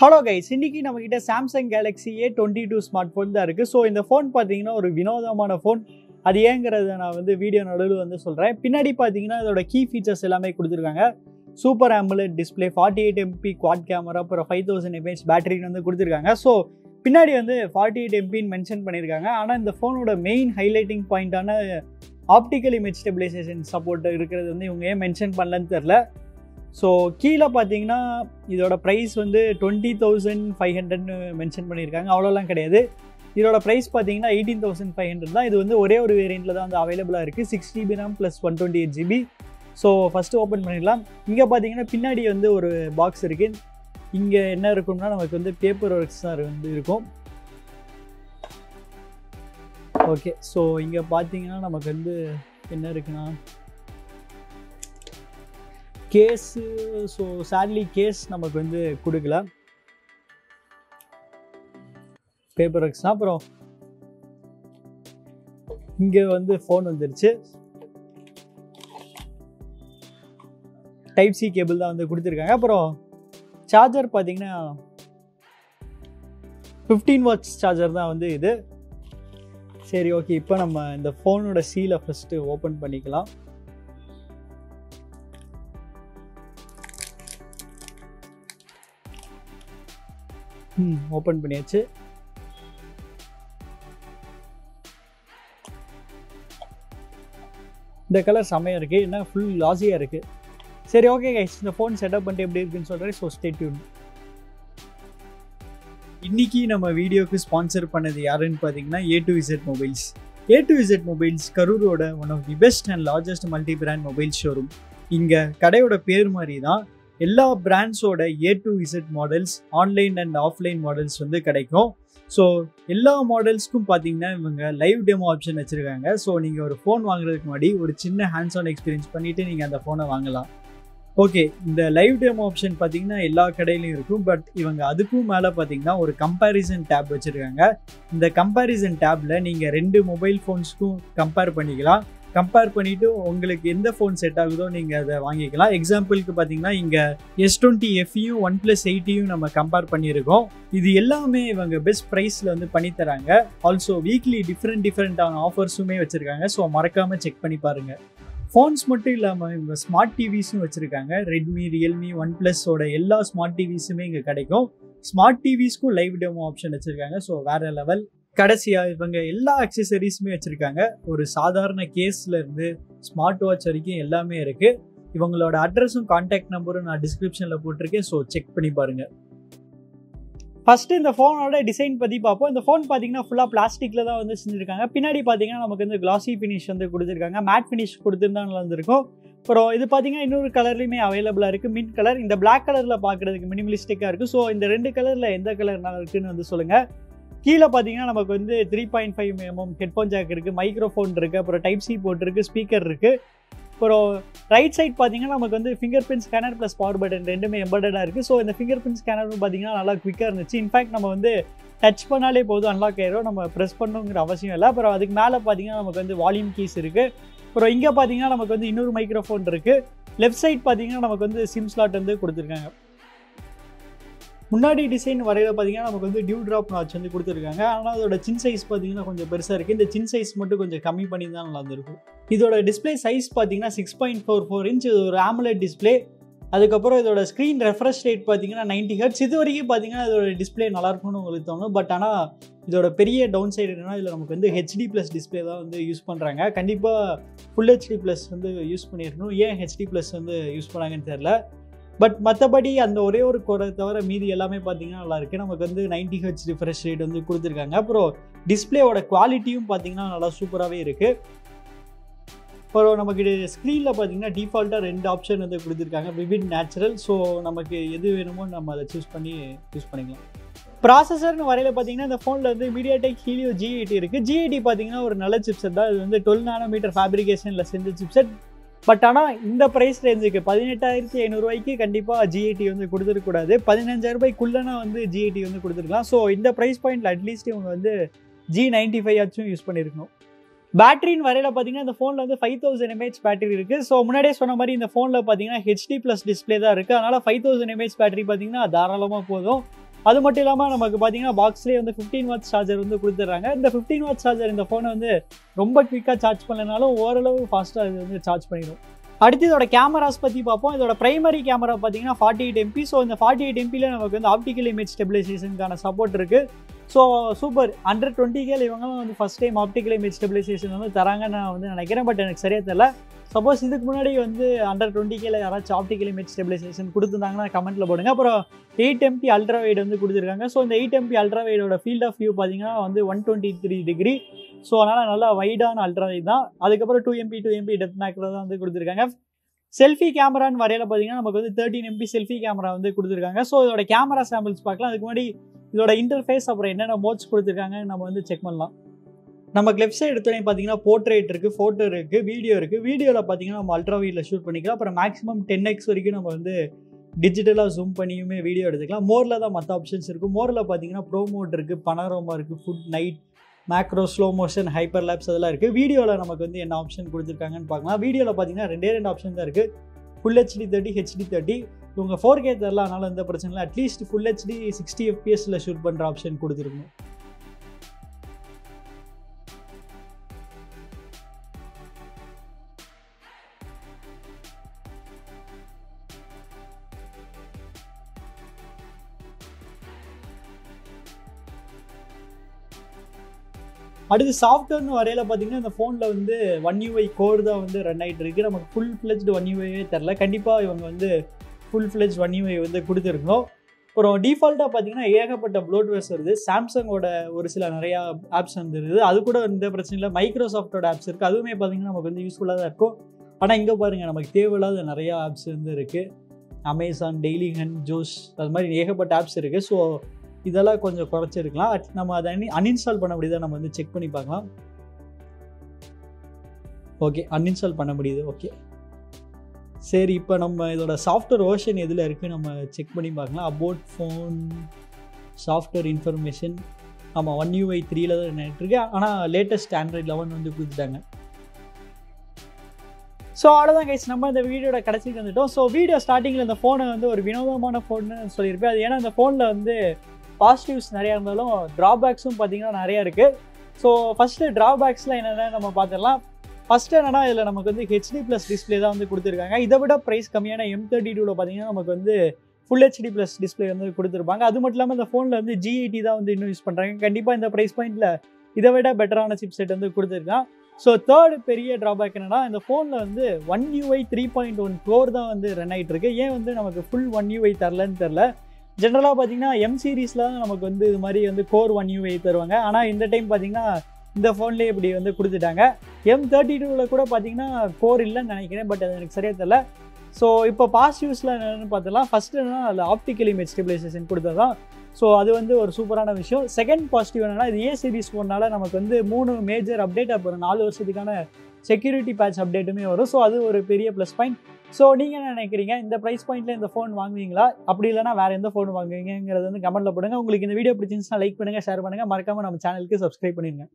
Hello guys, இன்னைக்கு நம்ம கிட்ட Samsung Galaxy A22 ஸ்மார்ட்போன் தான் இருக்கு. சோ இந்த ஃபோன் பாத்தீங்கன்னா ஒரு வினோதமான ஃபோன். அது ஏங்கறத நான் வந்து வீடியோ நடுவுல வந்து சொல்றேன். பின்னாடி பாத்தீங்கன்னா அதோட கீ ஃபீச்சர்ஸ் எல்லாமே கொடுத்திருக்காங்க. Super AMOLED display, 48 MP quad camera, அப்புறம் 5000 mAh பேட்டரி வந்து கொடுத்திருக்காங்க. சோ பின்னாடி வந்து 48 MP ன்னு மென்ஷன் பண்ணிருக்காங்க. ஆனா இந்த ஃபோனோட மெயின் ஹைலைட்டிங் பாயிண்டான ஆப்டிகல் இமேஜ் ஸ்டெபிலைசேஷன் சப்போர்ட் இருக்கிறது வந்து இவங்க ஏன் மென்ஷன் பண்ணலன்னு தெரியல. ஸோ கீழே பார்த்தீங்கன்னா இதோட ப்ரைஸ் வந்து 20,500ன்னு மென்ஷன் பண்ணியிருக்காங்க. அவ்வளோலாம் கிடையாது. இதோட ப்ரைஸ் பார்த்தீங்கன்னா 18,500 தான். இது வந்து ஒரே ஒரு வேரியண்ட்டில் தான் வந்து அவைலபிளாக இருக்குது. 6GB RAM plus 128GB. So first open பண்ணிடலாம். இங்கே பார்த்தீங்கன்னா பின்னாடி வந்து ஒரு பாக்ஸ் இருக்குது. இங்கே என்ன இருக்கும்னா நமக்கு வந்து பேப்பர் ஒர்க்ஸ் தான் வந்து இருக்கும். ஓகே, ஸோ இங்கே பார்த்தீங்கன்னா நமக்கு வந்து என்ன இருக்குன்னா கேஸு. ஸோ சேட்லி கேஸ் நமக்கு வந்து கொடுக்கல, பேப்பர் ஒர்க்ஸ் தான். அப்புறம் இங்கே வந்து ஃபோன் வந்துருச்சு. டைப் சி கேபிள் தான் வந்து கொடுத்துருக்காங்க. அப்புறம் சார்ஜர் பார்த்தீங்கன்னா 15 watts சார்ஜர் தான் வந்து இது. சரி, ஓகே, இப்போ நம்ம இந்த ஃபோனோட சீலை ஃபஸ்ட்டு ஓப்பன் பண்ணிக்கலாம். ஓப்பன் பண்ணியாச்சு. இந்த கலர் செம்மையாக இருக்குது, என்ன ஃபுல் லாஸியாக இருக்குது. சரி, ஓகே கைஸ், இந்த ஃபோன் செட்டப் பண்ணிட்டு எப்படி இருக்குன்னு சொல்கிறேன். So stay tuned. இன்றைக்கி நம்ம வீடியோக்கு ஸ்பான்சர் பண்ணது யாருன்னு பார்த்தீங்கன்னா A2Z மொபைல்ஸ். A2Z மொபைல்ஸ் கரூரோட one of the best and largest multi brand mobile showroom. இங்கே கடையோட பேர் மாதிரி தான் எல்லா பிராண்ட்ஸோட A2Z models online and offline models வந்து கிடைக்கும். ஸோ எல்லா மாடல்ஸ்க்கும் பார்த்தீங்கன்னா இவங்க லைவ் டெமோ ஆப்ஷன் வச்சுருக்காங்க. ஸோ நீங்கள் ஒரு ஃபோன் வாங்குறதுக்கு முன்னாடி ஒரு சின்ன ஹேண்ட்ஸ் ஆன் எக்ஸ்பீரியன்ஸ் பண்ணிவிட்டு நீங்கள் அந்த ஃபோனை வாங்கலாம். ஓகே, இந்த லைவ் டெமோ ஆப்ஷன் பார்த்தீங்கன்னா எல்லா கடையிலையும் இருக்கும். பட் இவங்க அதுக்கும் மேலே பார்த்தீங்கன்னா ஒரு கம்பேரிசன் டேப் வச்சுருக்காங்க. இந்த கம்பேரிசன் டேப்பில் நீங்கள் 2 மொபைல் ஃபோன்ஸ்க்கும் கம்பேர் பண்ணிக்கலாம். கம்பேர் பண்ணிவிட்டு உங்களுக்கு எந்த ஃபோன் செட் ஆகுதோ நீங்கள் அதை வாங்கிக்கலாம். எக்ஸாம்பிளுக்கு பார்த்தீங்கன்னா இங்கே S20 FEயும் OnePlus 8யும் நம்ம கம்பேர் பண்ணியிருக்கோம். இது எல்லாமே இவங்க பெஸ்ட் ப்ரைஸில் வந்து பண்ணித்தராங்க. ஆல்சோ வீக்லி டிஃப்ரெண்ட்டான ஆஃபர்ஸுமே வச்சுருக்காங்க. ஸோ மறக்காமல் செக் பண்ணி பாருங்கள். ஃபோன்ஸ் மட்டும் இல்லாமல் இவங்க ஸ்மார்ட் டிவிஸும் வச்சுருக்காங்க. ரெட்மி, ரியல்மி, OnePlusோட எல்லா ஸ்மார்ட் டிவிஸுமே இங்கே கிடைக்கும். ஸ்மார்ட் டிவிஸ்க்கும் லைவ் டெமோ ஆப்ஷன் வச்சுருக்காங்க. ஸோ வேறு லெவல். கடைசியாக இவங்க எல்லா அக்சசரிஸுமே வச்சுருக்காங்க. ஒரு சாதாரண கேஸ்லேருந்து ஸ்மார்ட் வாட்ச் வரைக்கும் எல்லாமே இருக்குது. இவங்களோட அட்ரஸும் கான்டாக்ட் நம்பரும் நான் டிஸ்கிரிப்ஷனில் போட்டிருக்கேன். ஸோ செக் பண்ணி பாருங்கள். ஃபஸ்ட்டு இந்த ஃபோனோட டிசைன் பற்றி பார்ப்போம். இந்த ஃபோன் பார்த்தீங்கன்னா ஃபுல்லாக பிளாஸ்டிக்கில் தான் வந்து செஞ்சுருக்காங்க. பின்னாடி பார்த்தீங்கன்னா நமக்கு வந்து கிளாசி ஃபினிஷ் வந்து கொடுத்துருக்காங்க. மேட் ஃபினிஷ் கொடுத்துருந்தா நல்லா இருந்திருக்கும். அப்புறம் இது பார்த்தீங்கன்னா இன்னொரு கலர்லையுமே அவைலபிளாக இருக்குது, மின்ட் கலர். இந்த பிளாக் கலரில் பார்க்குறதுக்கு மினிமலிஸ்டிக்காக இருக்குது. ஸோ இந்த 2 கலரில் எந்த கலர் நல்லா இருக்குன்னு வந்து சொல்லுங்கள். கீழே பார்த்தீங்கன்னா நமக்கு வந்து 3.5mm ஹெட்ஃபோன் ஜாக் இருக்குது, மைக்ரோஃபோன் இருக்குது, அப்புறம் டைப் சி போட்டிருக்கு, ஸ்பீக்கர் இருக்குது. அப்புறம் ரைட் சைட் பார்த்தீங்கன்னா நமக்கு வந்து finger print scanner plus power button ரெண்டுமே எம்பர்டடாக இருக்குது. ஸோ இந்த ஃபிங்கர் பிரிண்ட் ஸ்கேனரும் பார்த்தீங்கன்னா நல்லா குவிக்காக இருந்துச்சு. இன்ஃபேக்ட் நம்ம வந்து டச் பண்ணாலே போதும், அன்லாக் ஆயிரும், நம்ம ப்ரெஸ் பண்ணணுங்கிற அவசியம் இல்லை. அப்புறம் அதுக்கு மேலே பார்த்தீங்கன்னா நமக்கு வந்து வால்யூம் கீஸ் இருக்குது. அப்புறம் இங்கே பார்த்தீங்கன்னா நமக்கு வந்து இன்னொரு மைக்ரோஃபோன் இருக்குது. லெஃப்ட் சைட் பார்த்தீங்கன்னா நமக்கு வந்து சிம் ஸ்லாட் வந்து கொடுத்துருக்காங்க. முன்னாடி டிசைன் வரையில பார்த்தீங்கன்னா நமக்கு வந்து டியூ ட்ராப் நாட்ச் வந்து கொடுத்துருக்காங்க. ஆனால் அதோட சின் சைஸ் பார்த்தீங்கன்னா கொஞ்சம் பெருசாக இருக்குது. இந்த சின் சைஸ் மட்டும் கொஞ்சம் கம்மி பண்ணி தான் நல்லா இருந்திருக்கும். இதோட டிஸ்பிளே சைஸ் பார்த்தீங்கன்னா 6.44 inch. இது ஒரு AMOLED டிஸ்பிளே. அதுக்கப்புறம் இதோட ஸ்க்ரீன் ரெஃப்ரெஷ் ரேட் பார்த்தீங்கன்னா 90 Hz. இது வரைக்கும் பார்த்தீங்கன்னா இதோட டிஸ்பிளே நல்லாயிருக்கும்னு உங்களுக்கு தோணும். பட் ஆனால் இதோட பெரிய டவுன் சைடு என்னன்னா இதில் நமக்கு வந்து HD+ டிஸ்பிளே தான் வந்து யூஸ் பண்ணுறாங்க. கண்டிப்பாக ஃபுல் HD+ வந்து யூஸ் பண்ணியிருக்கணும். ஏன் HD+ வந்து யூஸ் பண்ணாங்கன்னு தெரில. பட் மற்றபடி அந்த ஒரே ஒரு குறை தவிர மீதி எல்லாமே பார்த்தீங்கன்னா நல்லா இருக்குது. நமக்கு வந்து 90 Hz ரிஃப்ரெஷ் ரேட் வந்து கொடுத்துருக்காங்க. அப்புறம் டிஸ்பிளேயோட குவாலிட்டியும் பார்த்தீங்கன்னா நல்லா சூப்பராகவே இருக்குது. அப்புறம் நமக்கு ஸ்க்ரீனில் பார்த்தீங்கன்னா டிஃபால்ட்டாக 2 ஆப்ஷன் வந்து கொடுத்துருக்காங்க, விவிட், நேச்சுரல். ஸோ நமக்கு எது வேணுமோ நம்ம அதை சூஸ் பண்ணி யூஸ் பண்ணிக்கலாம். ப்ராசஸர்னு வரையில் பார்த்தீங்கன்னா இந்த ஃபோனில் வந்து MediaTek Helio G80 இருக்குது. G80 பார்த்தீங்கன்னா ஒரு நல்ல சிப்செட் தான். இது வந்து 12 nm ஃபேப்ரிகேஷனில் செஞ்ச சிப்செட். பட் ஆனால் இந்த ப்ரைஸ் ரேஞ்சுக்கு 18,500 கண்டிப்பாக G80 வந்து கொடுத்துருக்கூடாது. 15,000 வந்து G80 வந்து கொடுத்துருக்கலாம். ஸோ இந்த ப்ரைஸ் பாயிண்டில் அட்லீஸ்ட் இவங்க வந்து G95 ஆச்சும் யூஸ் பண்ணியிருக்கணும். பேட்டரின்னு வரையில் பார்த்தீங்கன்னா இந்த ஃபோனில் வந்து 5000 mAh பேட்டரி இருக்குது. ஸோ முன்னாடியே சொன்ன மாதிரி இந்த ஃபோனில் பார்த்தீங்கன்னா HD+ டிஸ்பிளே தான் இருக்குது. அதனால் 5000 mAh பேட்டரி பார்த்தீங்கன்னா தாராளமாக போதும். அது மட்டும் இல்லாமல் நமக்கு பார்த்தீங்கன்னா பாக்ஸ்லேயே வந்து 15 வாட்ஸ் சார்ஜர் வந்து கொடுத்துட்றாங்க. இந்த 15 வாட்ஸ் சார்ஜர் இந்த ஃபோனை வந்து ரொம்ப குயிக்காக சார்ஜ் பண்ணனாலும் ஓரளவு ஃபாஸ்ட்டாக இது வந்து சார்ஜ் பண்ணிடும். அடுத்து இதோட கேமராஸ் பற்றி பார்ப்போம். இதோட பிரைமரி கேமரா பார்த்தீங்கன்னா 48 MP. ஸோ இந்த 48 MPயில் நமக்கு வந்து ஆப்டிக்கல் இமேஜ் ஸ்டெபிலைசேஷனுக்கான சப்போர்ட் இருக்குது. So super. 120K இவங்களும் வந்து first time optical image stabilization வந்து தராங்கன்னு நான் வந்து நினைக்கிறேன். பட் எனக்கு சரியாக தெரியல. சப்போஸ் இதுக்கு முன்னாடி வந்து 120K யாராச்சும் ஆப்டிக்கல் இமேஜ் ஸ்டெபிலைசேஷன் கொடுத்துருந்தாங்கன்னா கமெண்ட்டில் போடுங்க. அப்புறம் 8 MP அல்ட்ரா வைட் வந்து கொடுத்துருக்காங்க. ஸோ இந்த 8 MP அல்ட்ரா வைடோட ஃபீல்ட் ஆஃப் வியூ பார்த்தீங்கன்னா வந்து 123 டிகிரி. ஸோ அதனால் நல்லா வைடான அல்ட்ரா வைட் தான். அதுக்கப்புறம் 2 MP டெப்த் மேக்ரோ தான் வந்து கொடுத்துருக்காங்க. செல்ஃபி கேமரான்னு வரையில பார்த்தீங்கன்னா நமக்கு வந்து 13 MP செல்ஃபி கேமரா வந்து கொடுத்துருக்காங்க. ஸோ இதோட கேமரா சாம்பிள்ஸ் பார்க்கலாம். அதுக்கு முன்னாடி இதோட இன்டர்ஃபேஸ் அப்புறம் என்னென்ன மோட்ஸ் கொடுத்துருக்காங்க நம்ம வந்து செக் பண்ணலாம். நமக்கு லெஃப்ட் சைடு எடுத்தோடனே பார்த்தீங்கன்னா போர்ட்ரேட் இருக்குது, ஃபோட்டோ இருக்குது, வீடியோ இருக்குது. வீடியோவில் பார்த்தீங்கன்னா நம்ம அல்ட்ரா வைடில் ஷூட் பண்ணிக்கலாம். அப்புறம் மேக்ஸிமம் 10x வரைக்கும் நம்ம வந்து டிஜிட்டலாக ஜூம் பண்ணியுமே வீடியோ எடுத்துக்கலாம். மோரில் தான் மற்ற ஆப்ஷன்ஸ் இருக்குது. மோரில் பார்த்தீங்கன்னா ப்ரோ மோட் இருக்குது, பனரோமா இருக்குது, food night, macro, slow motion, hyper labs அதெல்லாம் இருக்குது. வீடியோவில் நமக்கு வந்து என்ன ஆப்ஷன் கொடுத்துருக்காங்கன்னு பார்க்கலாம். வீடியோவில் பார்த்தீங்கன்னா ரெண்டு ஆப்ஷன் தான் இருக்குது. Full HD 30, HD 30. இவங்க 4K தரல, அதனால எந்த பிரச்சனை இல்லை. At least full HD 60 FPS shoot பண்ணுற ஆப்ஷன் கொடுத்துருக்கணும். அடுத்து சாஃப்ட்வேர்னு வரையில பார்த்தீங்கன்னா இந்த ஃபோனில் வந்து 1UI கோர் தான் வந்து ரன் ஆகிட்டு இருக்குது. நமக்கு ஃபுல் ஃப்ளெஜ்டு 1UIயே தெரில. கண்டிப்பாக இவங்க வந்து ஃபுல் ஃப்ளெஜ் 1UI வந்து கொடுத்துருக்கணும். அப்புறம் டிஃபால்ட்டாக பார்த்தீங்கன்னா ஏகப்பட்ட ப்ளோட்வேர்ஸ் வருது. சாம்சங்கோட ஒரு சில நிறையா ஆப்ஸ் வந்துருக்குது. அது கூட இந்த பிரச்சனை இல்லை. மைக்ரோசாஃப்டோட ஆப்ஸ் இருக்குது. அதுவுமே பார்த்தீங்கன்னா நமக்கு வந்து யூஸ்ஃபுல்லாக தான் இருக்கும். ஆனால் இங்கே பாருங்கள், நமக்கு தேவையில்லாத நிறையா ஆப்ஸ் வந்து இருக்குது. அமேசான், டெய்லி ஹன், ஜோஸ், அது மாதிரி ஏகப்பட்ட ஆப்ஸ் இருக்குது. ஸோ இதெல்லாம் கொஞ்சம் குறைச்சிருக்கலாம். நம்ம அதை அன்இன்ஸ்டால் பண்ண முடியுதா நம்ம வந்து செக் பண்ணி பார்க்கலாம். ஓகே, அன்இன்ஸ்டால் பண்ண முடியுது. ஓகே சரி, இப்போ நம்ம இதோட சாஃப்ட்வேர் வெர்ஷன் எதில் இருக்குது நம்ம செக் பண்ணி பார்க்கலாம். About phone software information. ஆமாம், 1UI 3 தான் நினைட்டுருக்கு. ஆனால் லேட்டஸ்ட் Android 11 வந்து கொடுத்துட்டாங்க. ஸோ அவ்வளோதான் கைஸ், நம்ம இந்த வீடியோட கடைசிக்கு வந்துட்டோம். ஸோ வீடியோ ஸ்டார்டிங்கில் இந்த ஃபோனை வந்து ஒரு வினோதமான ஃபோன்னு சொல்லியிருப்பேன். அது ஏன்னா இந்த ஃபோனில் வந்து பாசிட்டிவ்ஸ் நிறையா இருந்தாலும் ட்ராபேக்ஸும் பார்த்தீங்கன்னா நிறையா இருக்குது. ஸோ ஃபஸ்ட்டு ட்ராபேக்ஸில் என்னென்ன நம்ம பார்த்துடலாம். ஃபஸ்ட்டு என்னன்னா, இதில் நமக்கு வந்து HD+ டிஸ்பிளே தான் வந்து கொடுத்துருக்காங்க. இதை விட ப்ரைஸ் கம்மியான M32 பார்த்தீங்கன்னா நமக்கு வந்து ஃபுல் HD+ டிஸ்பிளே வந்து கொடுத்துருப்பாங்க. அது மட்டும் இல்லாமல் இந்த ஃபோனில் வந்து G80 தான் வந்து இன்னும் யூஸ் பண்ணுறாங்க. கண்டிப்பாக இந்த ப்ரைஸ் பாயிண்டில் இதை விட பெட்டரான சிப் செட் வந்து கொடுத்துருக்கான். ஸோ தேர்டு பெரிய ட்ராபேக் என்னன்னா, இந்த ஃபோனில் வந்து 1UI 3.1 கோர் தான் வந்து ரன் ஆகிட்டு இருக்கு. ஏன் வந்து நமக்கு ஃபுல் 1UI தரலன்னு தெரில. ஜென்ரலாக பார்த்தீங்கன்னா M சீரீஸில் தான் நமக்கு வந்து இது மாதிரி வந்து கோர் 1UI தருவாங்க. ஆனால் இந்த டைம் பார்த்தீங்கன்னா இந்த ஃபோன்லேயே இப்படி வந்து கொடுத்துட்டாங்க. M32 கூட பார்த்தீங்கன்னா கோர் இல்லைன்னு நினைக்கிறேன். பட் அது எனக்கு சரியாக தெரியல. ஸோ இப்போ பாசிட்டிவ்ஸில் என்னென்னு பார்த்துலாம். ஃபஸ்ட்டு என்னன்னா, அதில் ஆப்டிக்கல் இமேஜ் ஸ்டெபிலைசேஷன் கொடுத்தது தான். ஸோ அது வந்து ஒரு சூப்பரான விஷயம். செகண்ட் பாசிட்டிவ் என்னென்னா, இது A சீரிஸ் ஃபோன்னால நமக்கு வந்து 3 மேஜர் அப்டேட், அப்புறம் 4 வருஷத்துக்கான செக்யூரிட்டி பேட்ச் அப்டேட்டுமே வரும். ஸோ அது ஒரு பெரிய ப்ளஸ் பாயிண்ட். ஸோ நீங்கள் என்ன நினைக்கிறீங்க? இந்த ப்ரைஸ் பாயிண்ட்டில் இந்த ஃபோன் வாங்குவீங்களா? அப்படி இல்லைனா வேறு எந்த ஃபோன் வாங்குவீங்கிறது வந்து கமெண்ட்டில் போடுங்க. உங்களுக்கு இந்த வீடியோ பிடிச்சிருந்துச்சுன்னா லைக் பண்ணுங்கள், ஷேர் பண்ணுங்கள். மறக்காமல் நம்ம சேனலுக்கு சப்ஸ்கிரைப் பண்ணிடுங்க.